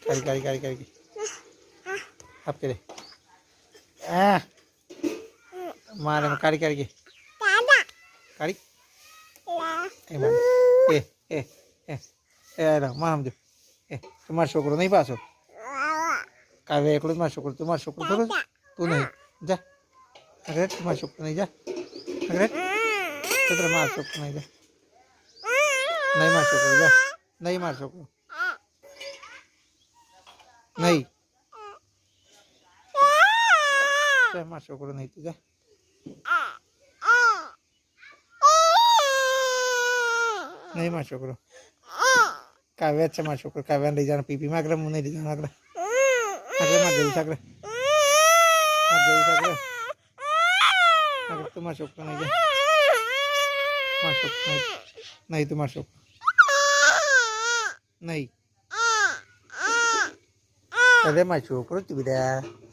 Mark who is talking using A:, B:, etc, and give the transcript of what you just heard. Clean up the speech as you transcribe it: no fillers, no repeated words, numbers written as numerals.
A: કાઢી આપ કે આ મારે કાઢી માં સમજો તમારો છોકરો નહીં પાછો કાવ્ય એકલો જ મારો છોકરો તમારો છોકરો ખબર તું નહીં જા અગ્રેટ તમારો છોકરો નહીં જા અગ્રેટ તો મારો છોકરો નહીં જા નહીં મારો છોકરો જા નહીં મારો છોકરો નહીં મારો છોકરો નહીં તું જા નહીં મારો છોકરો કાવ્યા છે મારો છોકરો કાવ્યાને લઈ જવાનો પીપી માં હું નહીં લઈ જવાનો આગળ માં જવું આગળ આગળ તું મારો છોકરો નહીં જા મારો છોકરો નહીં તું મારો છોકરો નહીં અરે મારો છોકરો તું બધા